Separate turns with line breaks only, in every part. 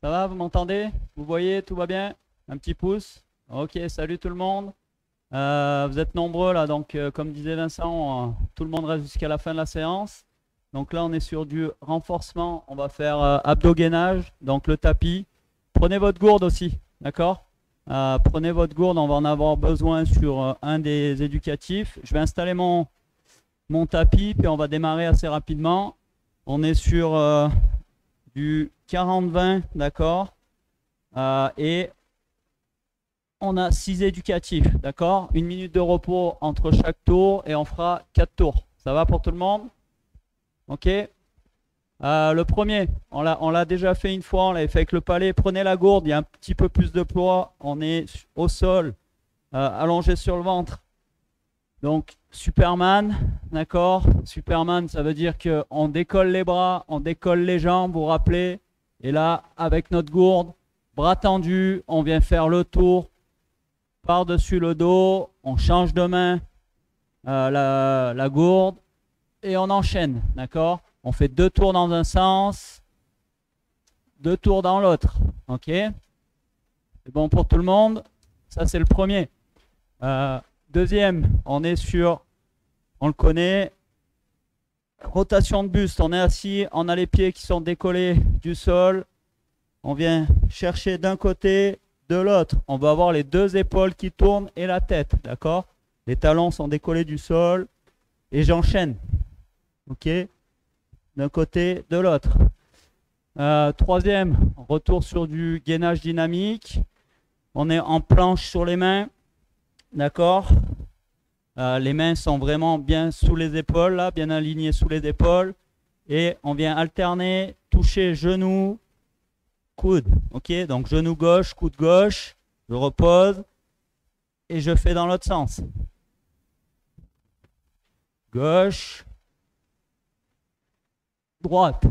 Ça va, vous m'entendez? Vous voyez, tout va bien? Un petit pouce? Ok, salut tout le monde. Vous êtes nombreux là, donc comme disait Vincent, tout le monde reste jusqu'à la fin de la séance. Donc là, on est sur du renforcement. On va faire abdos-gainage, donc le tapis. Prenez votre gourde aussi, d'accord? Prenez votre gourde, on va en avoir besoin sur un des éducatifs. Je vais installer mon tapis, puis on va démarrer assez rapidement. On est sur du 40-20, d'accord? Et on a 6 éducatifs, d'accord? Une minute de repos entre chaque tour et on fera 4 tours. Ça va pour tout le monde? Ok? Le premier, on l'a déjà fait une fois, on l'avait fait avec le palais. Prenez la gourde, il y a un petit peu plus de poids. On est au sol, allongé sur le ventre. Donc, Superman, d'accord? Superman, ça veut dire qu'on décolle les bras, on décolle les jambes, vous vous rappelez? Et là, avec notre gourde, bras tendus, on vient faire le tour par-dessus le dos, on change de main la gourde et on enchaîne, d'accord? On fait 2 tours dans un sens, 2 tours dans l'autre, ok? C'est bon pour tout le monde? Ça, c'est le premier. Deuxième, on est sur, on le connaît, rotation de buste. On est assis, on a les pieds qui sont décollés du sol. On vient chercher d'un côté, de l'autre. On va avoir les 2 épaules qui tournent et la tête, d'accord? Les talons sont décollés du sol et j'enchaîne, ok? D'un côté, de l'autre. Troisième, retour sur du gainage dynamique. On est en planche sur les mains, d'accord? Les mains sont vraiment bien sous les épaules, là, bien alignées sous les épaules. Et on vient alterner, toucher genou, coude. Ok, donc genou gauche, coude gauche. Je repose et je fais dans l'autre sens. Gauche, droite.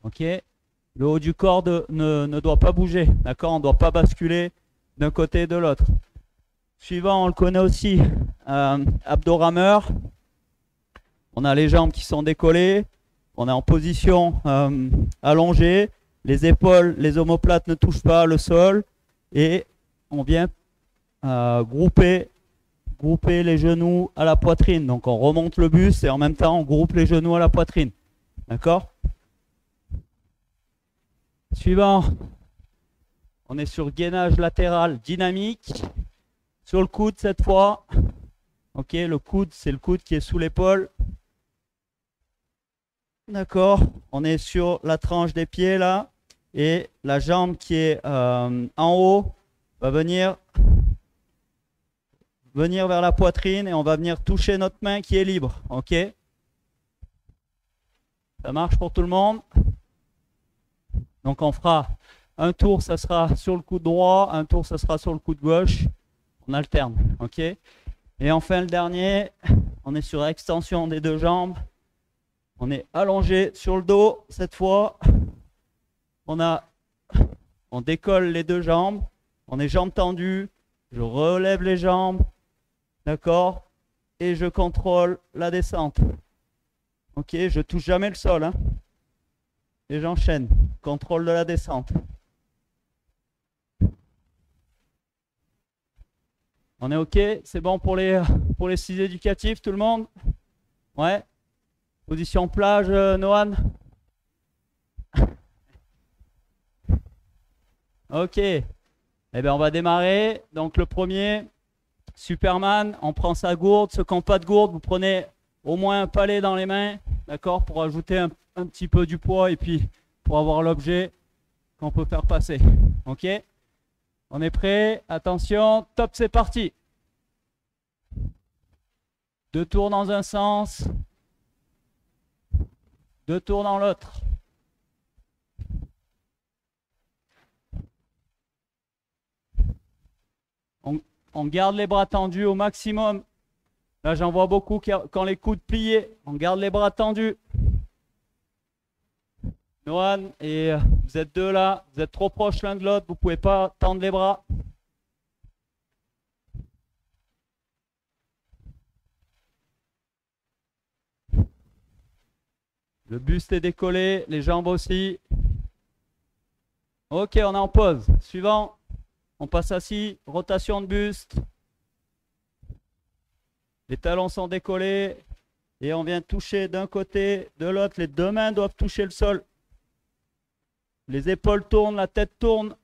Ok, le haut du corps ne doit pas bouger. D'accord, on ne doit pas basculer d'un côté et de l'autre. Suivant, on le connaît aussi, abdos-rameur. On a les jambes qui sont décollées. On est en position allongée. Les épaules, les omoplates ne touchent pas le sol. Et on vient grouper les genoux à la poitrine. Donc on remonte le buste et en même temps on groupe les genoux à la poitrine. D'accord? Suivant, on est sur gainage latéral dynamique. Sur le coude cette fois. Ok, le coude, c'est le coude qui est sous l'épaule. D'accord, on est sur la tranche des pieds là. Et la jambe qui est en haut va venir vers la poitrine et on va venir toucher notre main qui est libre. Ok? Ça marche pour tout le monde? Donc on fera un tour, ça sera sur le coude droit, un tour, ça sera sur le coude gauche. On alterne. Ok? Et enfin le dernier, on est sur extension des 2 jambes. On est allongé sur le dos cette fois. On décolle les 2 jambes. On est jambes tendues. Je relève les jambes. D'accord? Et je contrôle la descente. Ok? Je touche jamais le sol. Hein? Et j'enchaîne. Contrôle de la descente. On est ok? C'est bon pour les 6 éducatifs, tout le monde? Ouais? Position plage, Noan? Ok. Eh bien, on va démarrer. Donc, le premier, Superman, on prend sa gourde. Ceux qui n'ont pas de gourde, vous prenez au moins un palais dans les mains, d'accord, pour ajouter un petit peu du poids et puis pour avoir l'objet qu'on peut faire passer. Ok? On est prêt? Attention, top, c'est parti. 2 tours dans un sens, 2 tours dans l'autre. On garde les bras tendus au maximum. Là, j'en vois beaucoup quand les coudes pliés. On garde les bras tendus. Noan, et vous êtes 2 là. Vous êtes trop proches l'un de l'autre. Vous ne pouvez pas tendre les bras. Le buste est décollé. Les jambes aussi. Ok, on est en pause. Suivant, on passe assis, rotation de buste. Les talons sont décollés et on vient toucher d'un côté, de l'autre. Les deux mains doivent toucher le sol. Les épaules tournent, la tête tourne.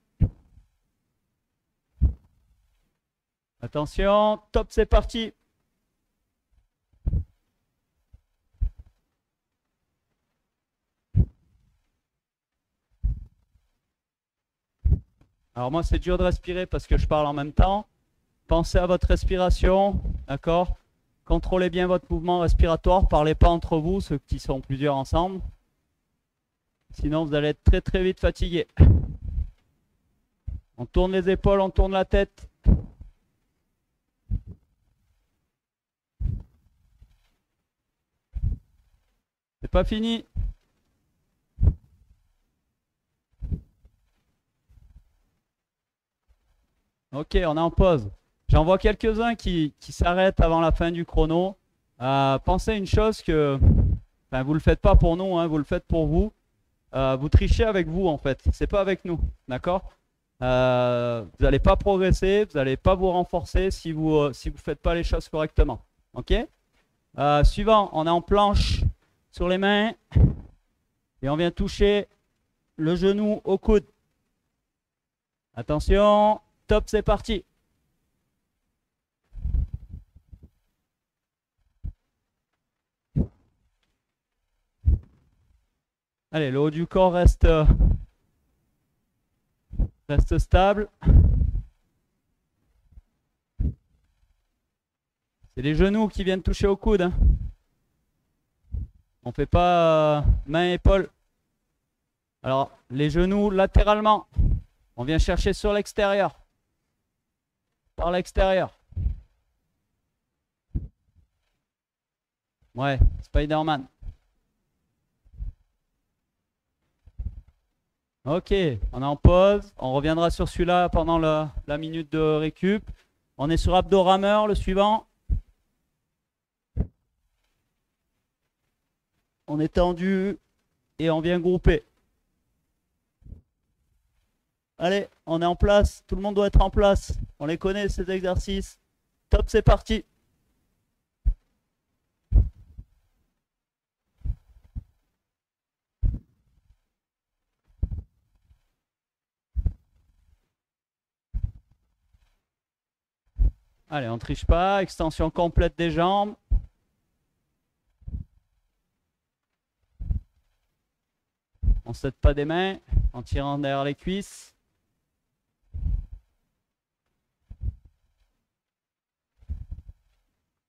Attention, top, c'est parti. Alors moi, c'est dur de respirer parce que je parle en même temps. Pensez à votre respiration, d'accord? Contrôlez bien votre mouvement respiratoire. Parlez pas entre vous, ceux qui sont plusieurs ensemble. Sinon, vous allez être très très vite fatigué. On tourne les épaules, on tourne la tête. C'est pas fini. Ok, on est en pause. J'en vois quelques-uns qui s'arrêtent avant la fin du chrono. Pensez à une chose que, enfin, vous ne le faites pas pour nous, hein, vous le faites pour vous. Vous trichez avec vous en fait, c'est pas avec nous, d'accord? Vous n'allez pas progresser, vous n'allez pas vous renforcer si vous faites pas les choses correctement. Ok? Suivant, on est en planche sur les mains et on vient toucher le genou au coude. Attention, top, c'est parti. Allez, le haut du corps reste stable. C'est les genoux qui viennent toucher au coude. Hein. On ne fait pas main-épaule. Alors, les genoux latéralement. On vient chercher sur l'extérieur. Par l'extérieur. Ouais, Spider-Man. Ok, on est en pause. On reviendra sur celui-là pendant la minute de récup. On est sur abdo-rameur, le suivant. On est tendu et on vient grouper. Allez, on est en place. Tout le monde doit être en place. On les connaît, ces exercices. Top, c'est parti. Allez, on ne triche pas. Extension complète des jambes. On ne saute pas des mains en tirant derrière les cuisses.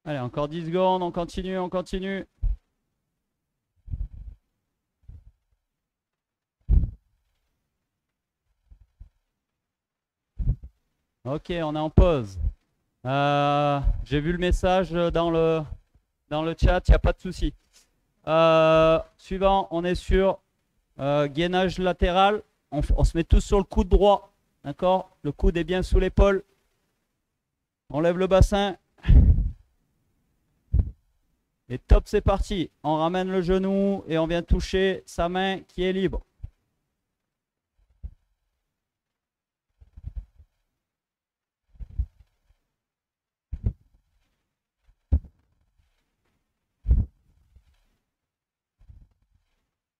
Allez, encore 10 secondes. On continue, on continue. Ok, on est en pause. J'ai vu le message dans le chat, il n'y a pas de souci. Suivant, on est sur gainage latéral. On se met tous sur le coude droit. D'accord? Le coude est bien sous l'épaule. On lève le bassin. Et top, c'est parti. On ramène le genou et on vient toucher sa main qui est libre.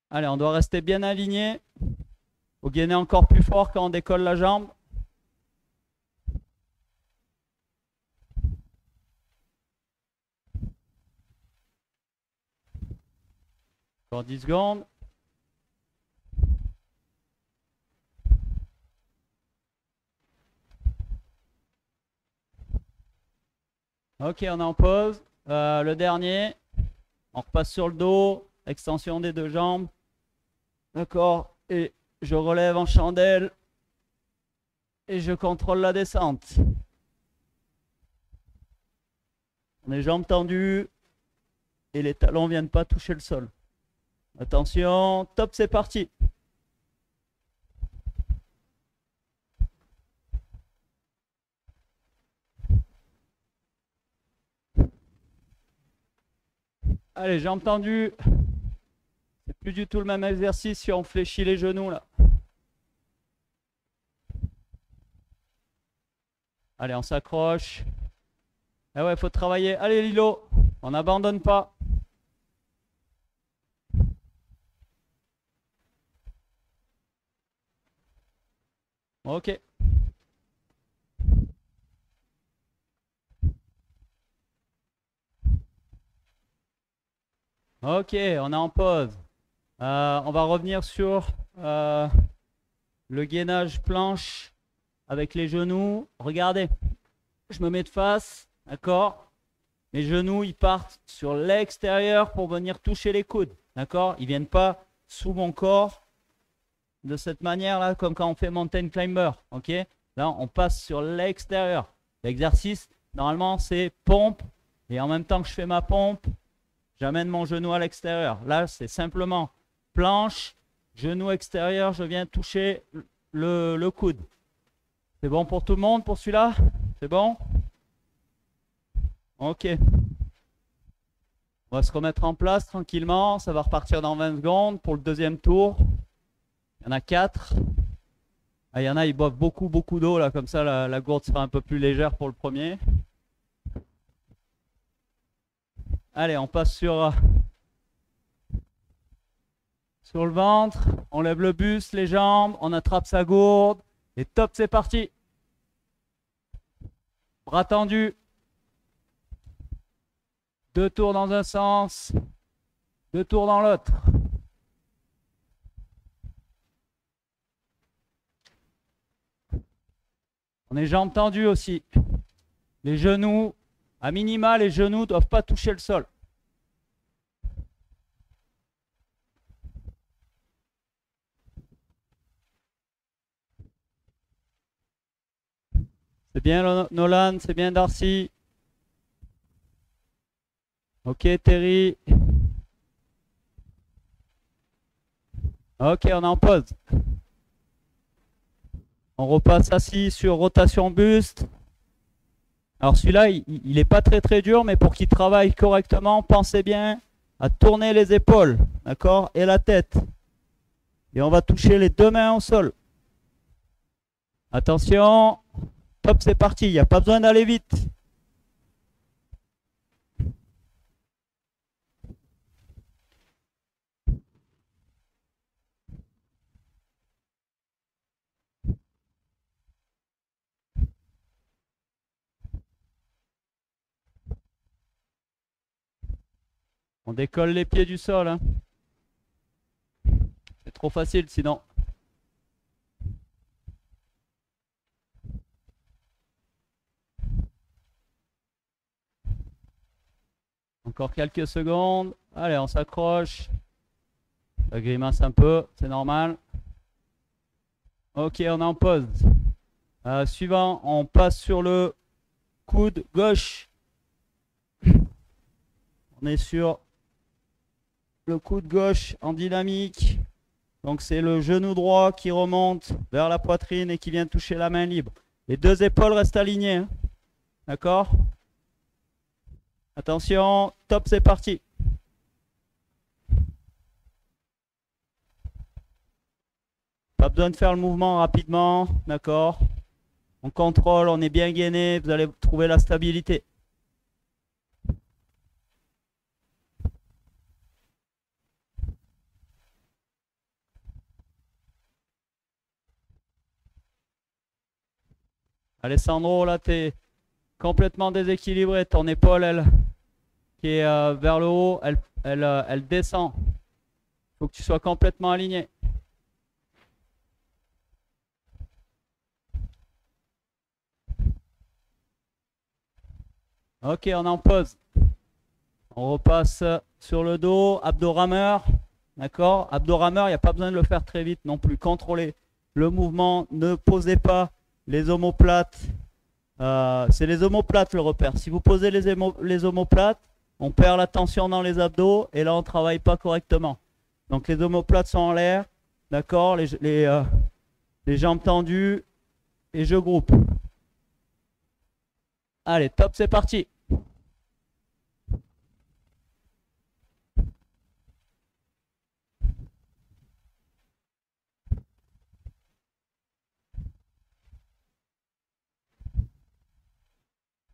Allez, on doit rester bien aligné. Faut gainer encore plus fort quand on décolle la jambe. Encore 10 secondes. Ok, on est en pause. Le dernier. On repasse sur le dos. Extension des deux jambes. D'accord. Et je relève en chandelle. Et je contrôle la descente. Les jambes tendues. Et les talons ne viennent pas toucher le sol. Attention. Top, c'est parti. Allez, jambes tendues. C'est plus du tout le même exercice si on fléchit les genoux là. Allez, on s'accroche. Ah ouais, faut travailler. Allez, Lilo, on n'abandonne pas. Ok. Ok, on est en pause. On va revenir sur le gainage planche avec les genoux. Regardez, je me mets de face, d'accord? Mes genoux, ils partent sur l'extérieur pour venir toucher les coudes, d'accord? Ils ne viennent pas sous mon corps de cette manière-là, comme quand on fait mountain climber, ok? Là, on passe sur l'extérieur. L'exercice, normalement, c'est pompe, et en même temps que je fais ma pompe, j'amène mon genou à l'extérieur. Là, c'est simplement planche, genou extérieur, je viens toucher le coude. C'est bon pour tout le monde pour celui-là? C'est bon? Ok. On va se remettre en place tranquillement. Ça va repartir dans 20 secondes pour le deuxième tour. Il y en a 4. Ah, il y en a, ils boivent beaucoup, beaucoup d'eau. Là, comme ça, la gourde sera un peu plus légère pour le premier. Allez, on passe sur le ventre. On lève le buste, les jambes. On attrape sa gourde. Et top, c'est parti. Bras tendus. 2 tours dans un sens. 2 tours dans l'autre. On est jambes tendues aussi. Les genoux, à minima, les genoux ne doivent pas toucher le sol. C'est bien Nolan, c'est bien Darcy. Ok Terry. Ok, on est en pause. On repasse assis sur rotation buste. Alors celui-là, il n'est pas très très dur, mais pour qu'il travaille correctement, pensez bien à tourner les épaules, d'accord, et la tête. Et on va toucher les 2 mains au sol. Attention, top, c'est parti, il n'y a pas besoin d'aller vite. On décolle les pieds du sol. Hein. C'est trop facile sinon. Encore quelques secondes. Allez, on s'accroche. Ça grimace un peu, c'est normal. Ok, on est en pause. Suivant, on passe sur le coude gauche. On est sur le coude gauche en dynamique. Donc c'est le genou droit qui remonte vers la poitrine et qui vient toucher la main libre. Les 2 épaules restent alignées. Hein. D'accord? Attention, top, c'est parti. Pas besoin de faire le mouvement rapidement. D'accord? On contrôle, on est bien gainé, vous allez trouver la stabilité. Alessandro, là, tu es complètement déséquilibré. Ton épaule, elle, qui est vers le haut, elle descend. Il faut que tu sois complètement aligné. Ok, on est en pause. On repasse sur le dos, abdo-rameur. D'accord? Abdo-rameur, il n'y a pas besoin de le faire très vite non plus. Contrôlez le mouvement, ne posez pas les omoplates. C'est les omoplates le repère. Si vous posez les omoplates, on perd la tension dans les abdos et là on ne travaille pas correctement. Donc les omoplates sont en l'air, d'accord, les jambes tendues et je groupe. Allez, top, c'est parti.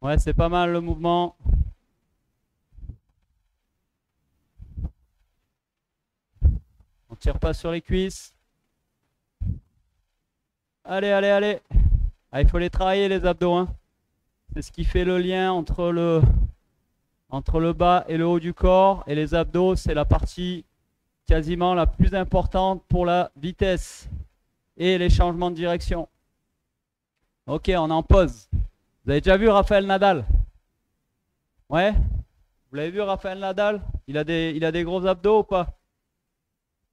Ouais, c'est pas mal le mouvement. On tire pas sur les cuisses. Allez, allez, allez. Ah, il faut les travailler les abdos, hein. C'est ce qui fait le lien entre le bas et le haut du corps. Et les abdos, c'est la partie quasiment la plus importante pour la vitesse et les changements de direction. Ok, on est en pause. Vous avez déjà vu Rafael Nadal? Ouais? Vous l'avez vu Rafael Nadal? Il a des gros abdos ou pas?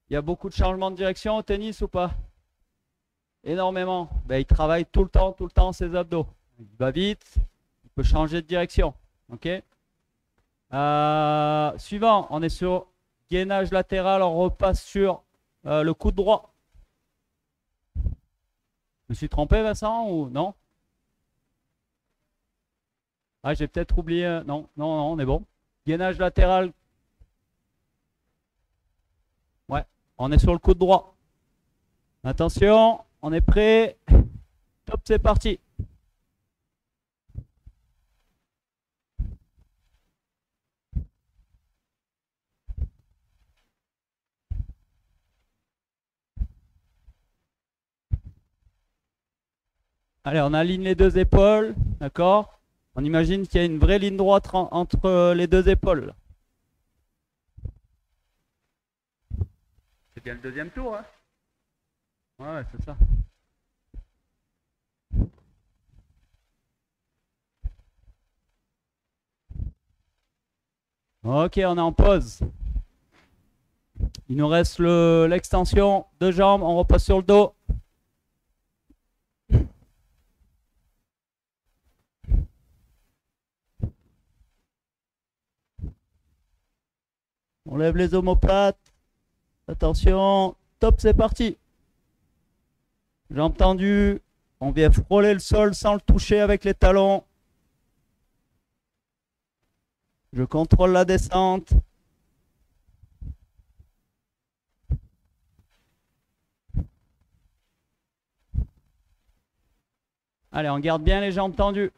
Il y a beaucoup de changements de direction au tennis ou pas? Énormément. Ben, il travaille tout le temps ses abdos. Il va vite, il peut changer de direction. Ok? Suivant, on est sur gainage latéral, on repasse sur le coude droit. Je me suis trompé, Vincent, ou non? Ah, j'ai peut-être oublié. Non, non, non, on est bon. Gainage latéral. Ouais, on est sur le coude droit. Attention, on est prêt. Top, c'est parti. Allez, on aligne les deux épaules, d'accord? On imagine qu'il y a une vraie ligne droite entre les deux épaules. C'est bien le deuxième tour, hein? Ouais, c'est ça. Ok, on est en pause. Il nous reste l'extension de jambes, on repasse sur le dos. On lève les omoplates. Attention, top, c'est parti. Jambes tendues. On vient frôler le sol sans le toucher avec les talons. Je contrôle la descente. Allez, on garde bien les jambes tendues.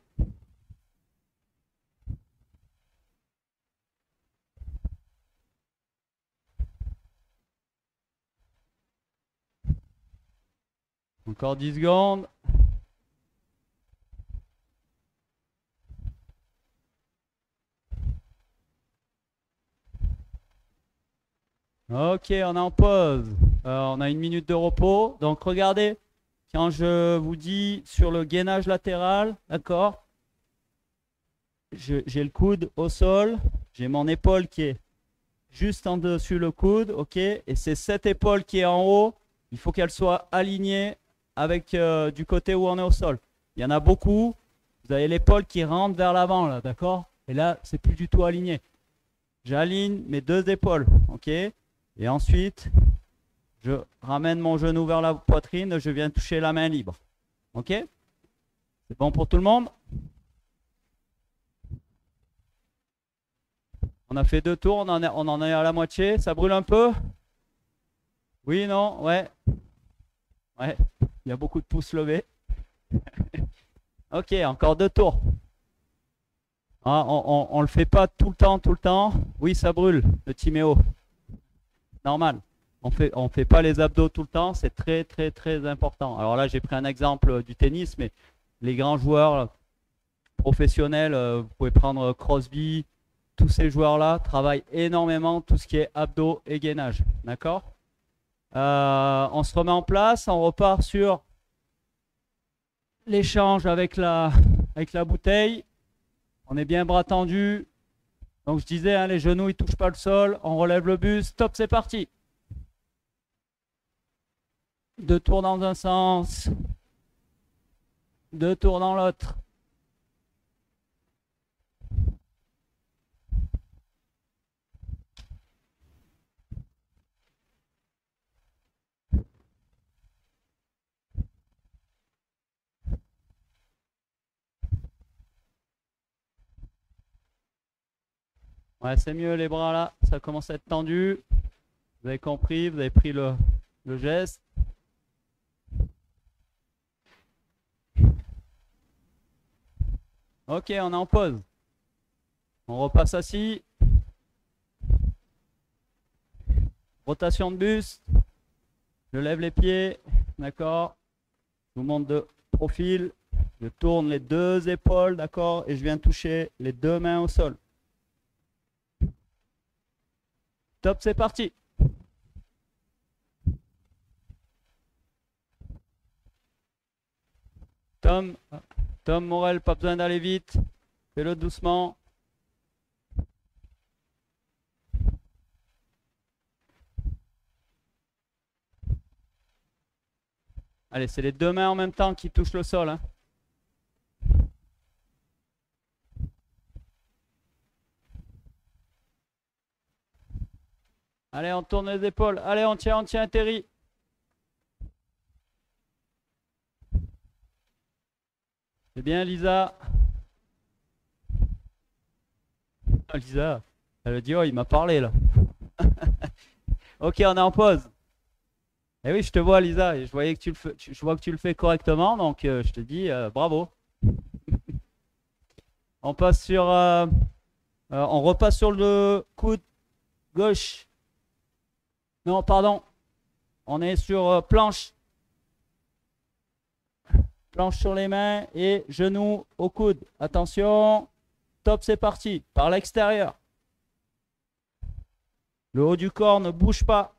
Encore 10 secondes. Ok, on est en pause. On a 1 minute de repos. Donc regardez, quand je vous dis sur le gainage latéral, d'accord, j'ai le coude au sol, j'ai mon épaule qui est juste en dessus le coude, ok, et c'est cette épaule qui est en haut, il faut qu'elle soit alignée avec du côté où on est au sol. Il y en a beaucoup, vous avez l'épaule qui rentre vers l'avant, là, d'accord, et là, c'est plus du tout aligné. J'aligne mes deux épaules, ok, et ensuite, je ramène mon genou vers la poitrine, je viens toucher la main libre, ok. C'est bon pour tout le monde? On a fait 2 tours, on en est à la moitié. Ça brûle un peu? Oui, non? Ouais. Ouais. Il y a beaucoup de pouces levés. Ok, encore 2 tours. Ah, on le fait pas tout le temps. Oui, ça brûle, le timéo. Normal. On fait pas les abdos tout le temps, c'est très, très, très important. Alors là, j'ai pris un exemple du tennis, mais les grands joueurs professionnels, vous pouvez prendre Crosby, tous ces joueurs-là travaillent énormément tout ce qui est abdos et gainage. D'accord? On se remet en place, on repart sur l'échange avec la bouteille. On est bien bras tendus. Donc je disais, hein, les genoux ils touchent pas le sol. On relève le buste. Top, c'est parti. 2 tours dans un sens. 2 tours dans l'autre. Ouais, c'est mieux les bras là, ça commence à être tendu. Vous avez compris, vous avez pris le geste. Ok, on est en pause. On repasse assis. Rotation de buste. Je lève les pieds. D'accord. Je vous montre de profil. Je tourne les deux épaules. D'accord. Et je viens toucher les deux mains au sol. Top, c'est parti. Tom Morel, pas besoin d'aller vite. Fais-le doucement. Allez, c'est les deux mains en même temps qui touchent le sol. Hein. Allez, on tourne les épaules. Allez, on tient, Terry. C'est bien, Lisa. Ah, Lisa, elle a dit, oh, il m'a parlé là. Ok, on est en pause. Eh oui, je te vois, Lisa, et je voyais que tu le fais, je vois que tu le fais correctement, donc je te dis bravo. On passe sur, on repasse sur le coude gauche. Non, pardon. On est sur planche. Planche sur les mains et genoux au coude. Attention. Top, c'est parti. Par l'extérieur. Le haut du corps ne bouge pas.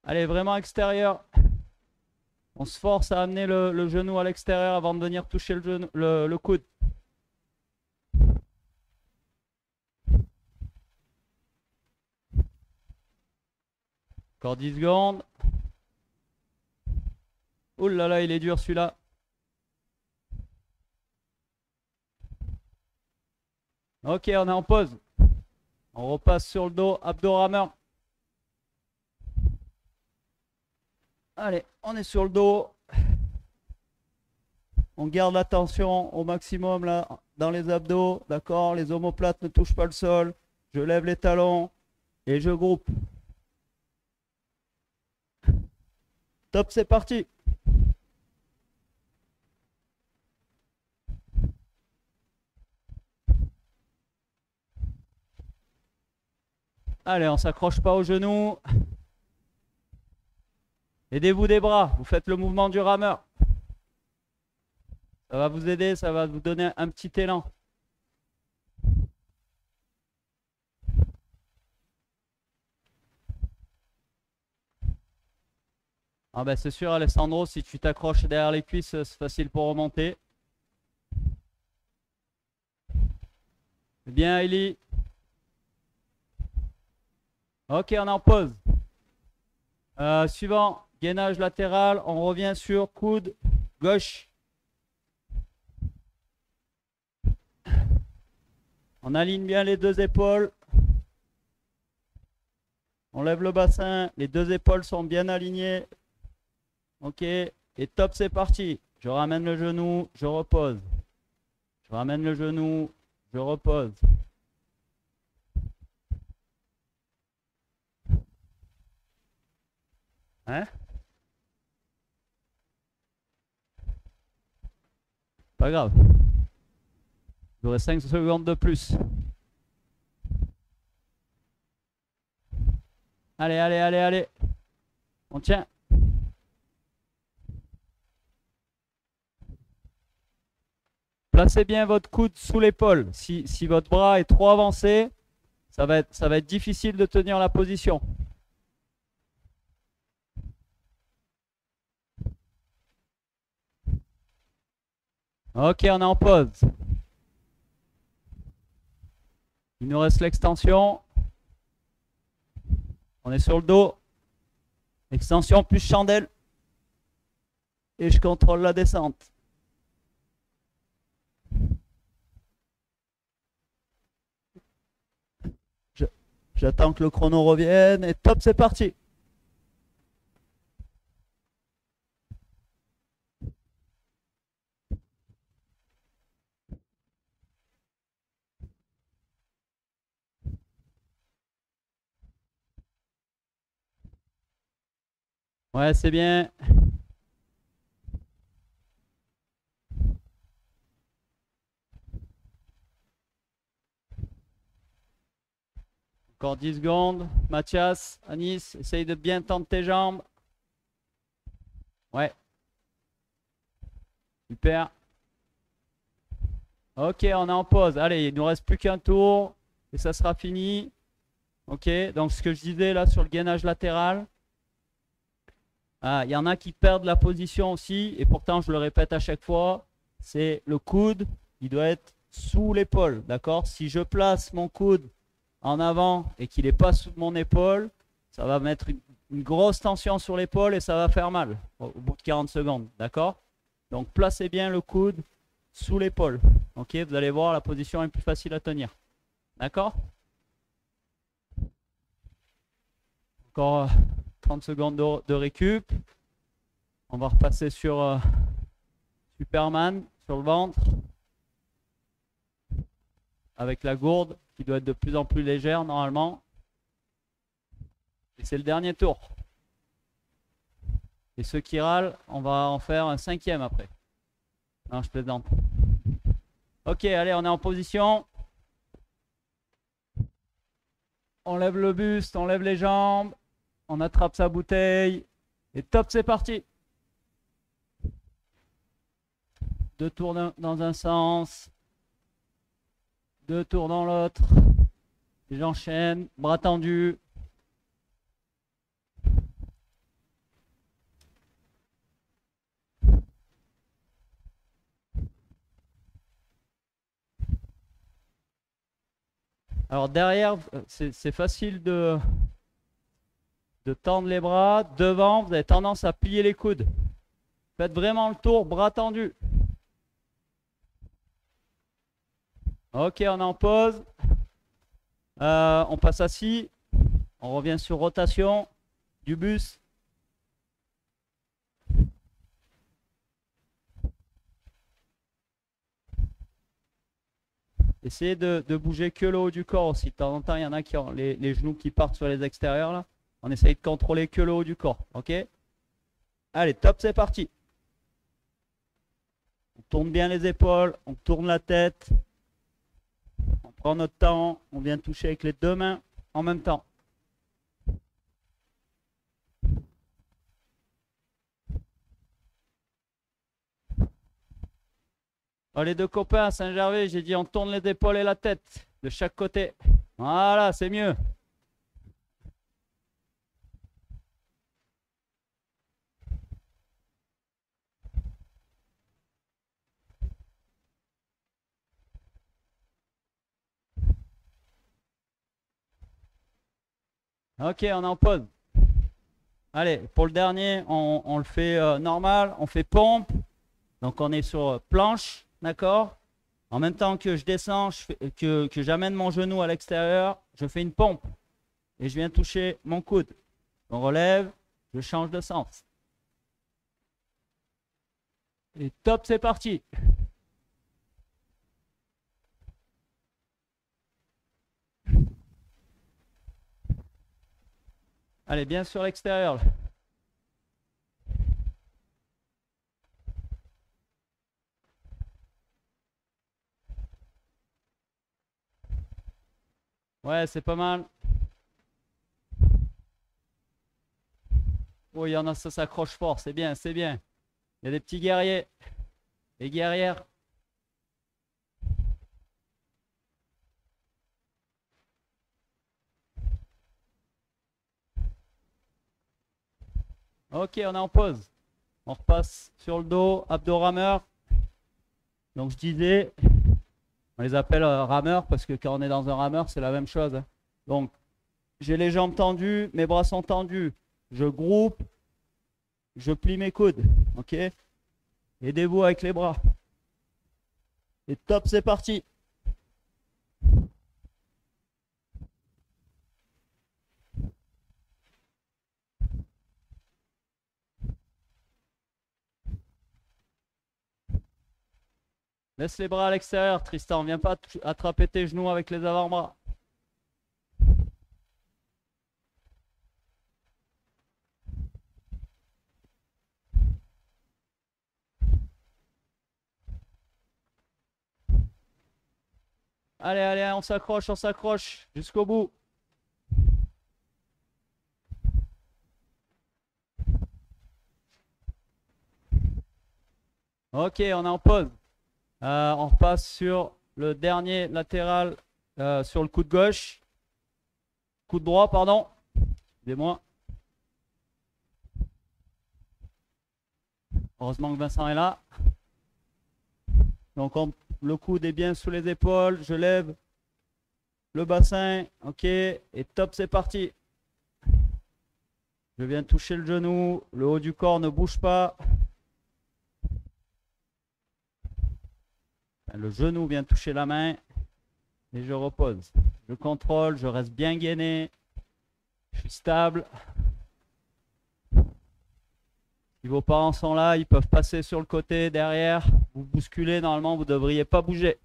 Allez, vraiment extérieur. On se force à amener le genou à l'extérieur avant de venir toucher le coude. Encore 10 secondes. Ouh là là, il est dur celui-là. Ok, on est en pause. On repasse sur le dos, abdos rameur. Allez, on est sur le dos. On garde la tension au maximum là dans les abdos. D'accord, les omoplates ne touchent pas le sol. Je lève les talons et je groupe. Top, c'est parti. Allez, on s'accroche pas aux genoux. Aidez-vous des bras. Vous faites le mouvement du rameur. Ça va vous aider, ça va vous donner un petit élan. Ah ben c'est sûr, Alessandro, si tu t'accroches derrière les cuisses, c'est facile pour remonter. Bien, Ellie. Ok, on est en pause. Suivant, gainage latéral. On revient sur coude gauche. On aligne bien les deux épaules. On lève le bassin. Les deux épaules sont bien alignées. Ok. Et top, c'est parti. Je ramène le genou, je repose. Je ramène le genou, je repose. Hein? Pas grave. J'aurai 5 secondes de plus. Allez, allez, allez, allez. On tient. Placez bien votre coude sous l'épaule. Si votre bras est trop avancé, ça va être difficile de tenir la position. Ok, on est en pause. Il nous reste l'extension. On est sur le dos. Extension plus chandelle. Et je contrôle la descente. J'attends que le chrono revienne. Et top, c'est parti. Ouais, c'est bien. Encore 10 secondes. Mathias, Anis, essaye de bien tendre tes jambes. Ouais. Super. Ok, on est en pause. Allez, il nous reste plus qu'un tour et ça sera fini. Ok, donc ce que je disais là sur le gainage latéral, il y en a qui perdent la position aussi et pourtant je le répète à chaque fois, c'est le coude, il doit être sous l'épaule, d'accord? Si je place mon coude en avant et qu'il n'est pas sous mon épaule, ça va mettre une grosse tension sur l'épaule et ça va faire mal au bout de 40 secondes, d'accord? Donc placez bien le coude sous l'épaule, ok? Vous allez voir, la position est plus facile à tenir, d'accord? Encore 30 secondes de récup. On va repasser sur Superman, sur le ventre, avec la gourde qui doit être de plus en plus légère normalement. Et c'est le dernier tour. Et ceux qui râlent, on va en faire un 5e après. Non, je plaisante. Ok, allez, on est en position. On lève le buste, on lève les jambes, on attrape sa bouteille. Et top, c'est parti. 2 tours dans un sens, 2 tours dans l'autre. Et j'enchaîne, bras tendus. Alors derrière, c'est facile de tendre les bras. Devant, vous avez tendance à plier les coudes. Faites vraiment le tour, bras tendus. Ok, on est en pause. On passe assis. On revient sur rotation du buste. Essayez de bouger que le haut du corps aussi. De temps en temps, il y en a qui ont les genoux qui partent sur les extérieurs. Là. On essaye de contrôler que le haut du corps. Ok? Allez, top, c'est parti. On tourne bien les épaules, on tourne la tête. On prend notre temps, on vient toucher avec les 2 mains en même temps. Oh, les 2 copains à Saint-Gervais, j'ai dit on tourne les épaules et la tête de chaque côté. Voilà, c'est mieux. Ok, on est en pause. Allez, pour le dernier, on le fait normal, on fait pompe. Donc on est sur planche, d'accord? En même temps que je descends, que j'amène mon genou à l'extérieur, je fais une pompe. Et je viens toucher mon coude. On relève, je change de sens. Et top, c'est parti. Allez, bien sur l'extérieur. Ouais, c'est pas mal. Oh, il y en a, ça s'accroche fort, c'est bien, c'est bien. Il y a des petits guerriers et guerrières. Ok, on est en pause. On repasse sur le dos, abdos rameurs. Donc je disais, on les appelle rameurs parce que quand on est dans un rameur, c'est la même chose. Hein. Donc j'ai les jambes tendues, mes bras sont tendus. Je groupe, je plie mes coudes. Ok? Aidez-vous avec les bras. Et top, c'est parti. Laisse les bras à l'extérieur, Tristan. Viens pas attraper tes genoux avec les avant-bras. Allez, allez, on s'accroche jusqu'au bout. Ok, on est en pause. On repasse sur le dernier latéral sur le coude gauche. Coude droit, pardon. Excusez-moi. Heureusement que Vincent est là. Donc le coude est bien sous les épaules. Je lève le bassin. Ok. Et top, c'est parti. Je viens toucher le genou. Le haut du corps ne bouge pas. Le genou vient toucher la main. Et je repose. Je contrôle. Je reste bien gainé. Je suis stable. Si vos parents sont là, ils peuvent passer sur le côté, derrière. Vous bousculez, normalement, vous ne devriez pas bouger.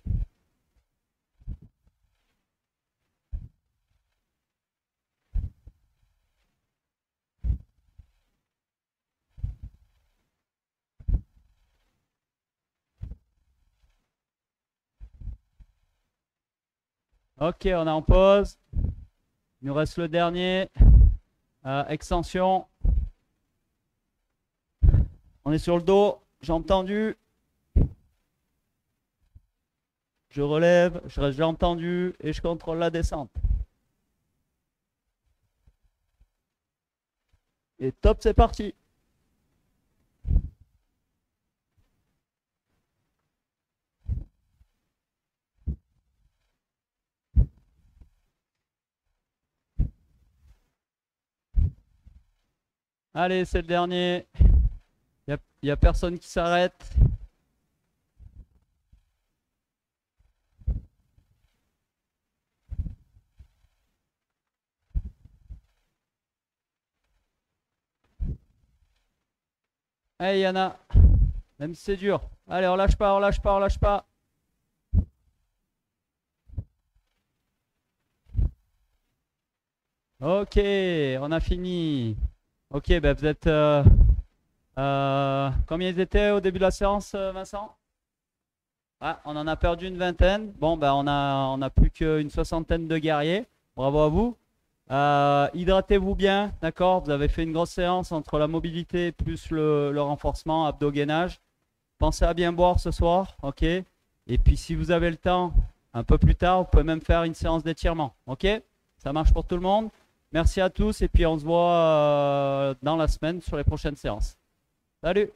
Ok, on est en pause. Il nous reste le dernier. Extension. On est sur le dos, jambes tendues. Je relève, je reste jambes tendues et je contrôle la descente. Et top, c'est parti. Allez, c'est le dernier. Il n'y a personne qui s'arrête. Allez, il y en a. Même si c'est dur. Allez, on lâche pas, on lâche pas, on lâche pas. Ok, on a fini. Ok, ben vous êtes... combien ils étaient au début de la séance, Vincent? Ah, on en a perdu une vingtaine. Bon, ben on a plus qu'une soixantaine de guerriers. Bravo à vous. Hydratez-vous bien, d'accord? Vous avez fait une grosse séance entre la mobilité plus le renforcement, abdos-gainage. Pensez à bien boire ce soir, ok? Et puis si vous avez le temps, un peu plus tard, vous pouvez même faire une séance d'étirement, ok? Ça marche pour tout le monde. Merci à tous et puis on se voit dans la semaine sur les prochaines séances. Salut!